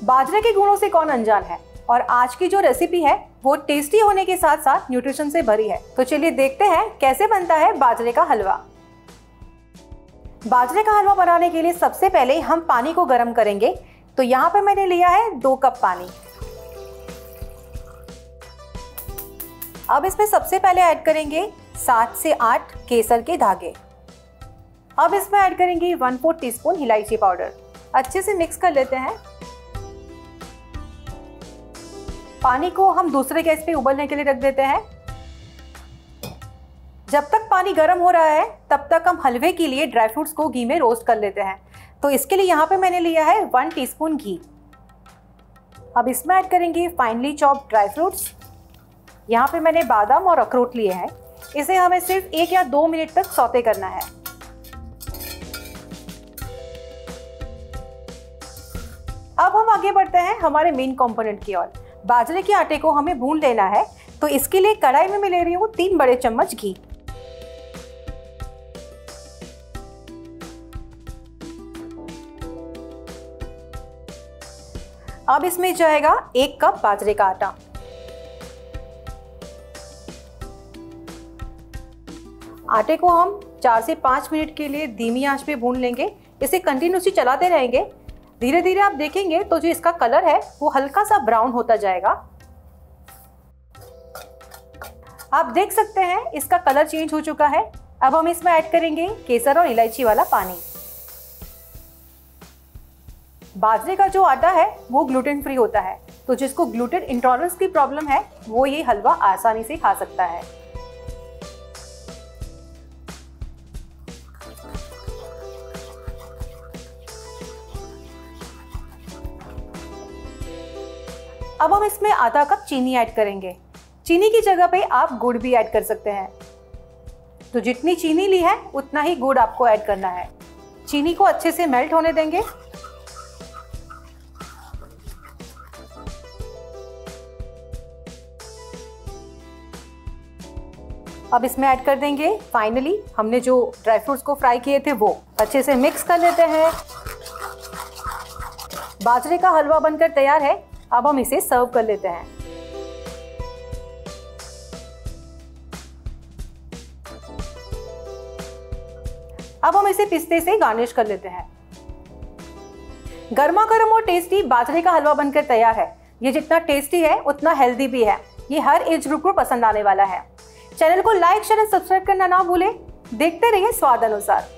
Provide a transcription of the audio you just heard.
बाजरे के गुणों से कौन अनजान है, और आज की जो रेसिपी है वो टेस्टी होने के साथ साथ न्यूट्रिशन से भरी है। तो चलिए देखते हैं कैसे बनता है बाजरे का हलवा। बाजरे का हलवा बनाने के लिए सबसे पहले हम पानी को गर्म करेंगे। तो यहाँ पे मैंने लिया है 2 कप पानी। अब इसमें सबसे पहले ऐड करेंगे 7 से 8 केसर के धागे। अब इसमें ऐड करेंगे 1/4 टीस्पून इलायची पाउडर। अच्छे से मिक्स कर लेते हैं। पानी को हम दूसरे गैस पे उबलने के लिए रख देते हैं। जब तक पानी गर्म हो रहा है तब तक हम हलवे के लिए ड्राई फ्रूट्स को घी में रोस्ट कर लेते हैं। तो इसके लिए यहाँ पे मैंने लिया है 1 टीस्पून घी। अब इसमें ऐड करेंगे फाइनली चॉप्ड ड्राई फ्रूट्स। यहाँ पे मैंने बादाम और अखरोट लिए हैं। इसे हमें सिर्फ 1 या 2 मिनट तक सौते करना है। अब हम आगे बढ़ते हैं हमारे मेन कंपोनेंट की ओर। बाजरे के आटे को हमें भून लेना है। तो इसके लिए कढ़ाई में मैं ले रही हूँ 3 बड़े चम्मच घी। अब इसमें जाएगा 1 कप बाजरे का आटा। आटे को हम 4 से 5 मिनट के लिए धीमी आंच पे भून लेंगे। इसे कंटिन्यूसली चलाते रहेंगे। धीरे धीरे आप देखेंगे तो जो इसका कलर है वो हल्का सा ब्राउन होता जाएगा। आप देख सकते हैं इसका कलर चेंज हो चुका है। अब हम इसमें ऐड करेंगे केसर और इलायची वाला पानी। बाजरे का जो आटा है वो ग्लूटेन फ्री होता है, तो जिसको ग्लूटेन इंटॉलरेंस की प्रॉब्लम है वो ये हलवा आसानी से खा सकता है। अब हम इसमें आधा कप चीनी ऐड करेंगे। चीनी की जगह पे आप गुड़ भी ऐड कर सकते हैं। तो जितनी चीनी ली है उतना ही गुड़ आपको ऐड करना है। चीनी को अच्छे से मेल्ट होने देंगे। अब इसमें ऐड कर देंगे फाइनली हमने जो ड्राई फ्रूट्स को फ्राई किए थे वो। अच्छे से मिक्स कर लेते हैं। बाजरे का हलवा बनकर तैयार है। अब हम इसे सर्व कर लेते हैं। अब हम इसे पिस्ते से गार्निश कर लेते हैं। गर्मा गर्म और टेस्टी बाजरे का हलवा बनकर तैयार है। ये जितना टेस्टी है उतना हेल्दी भी है। ये हर एज ग्रुप को पसंद आने वाला है। चैनल को लाइक, शेयर और सब्सक्राइब करना ना भूलें। देखते रहिए स्वाद अनुसार।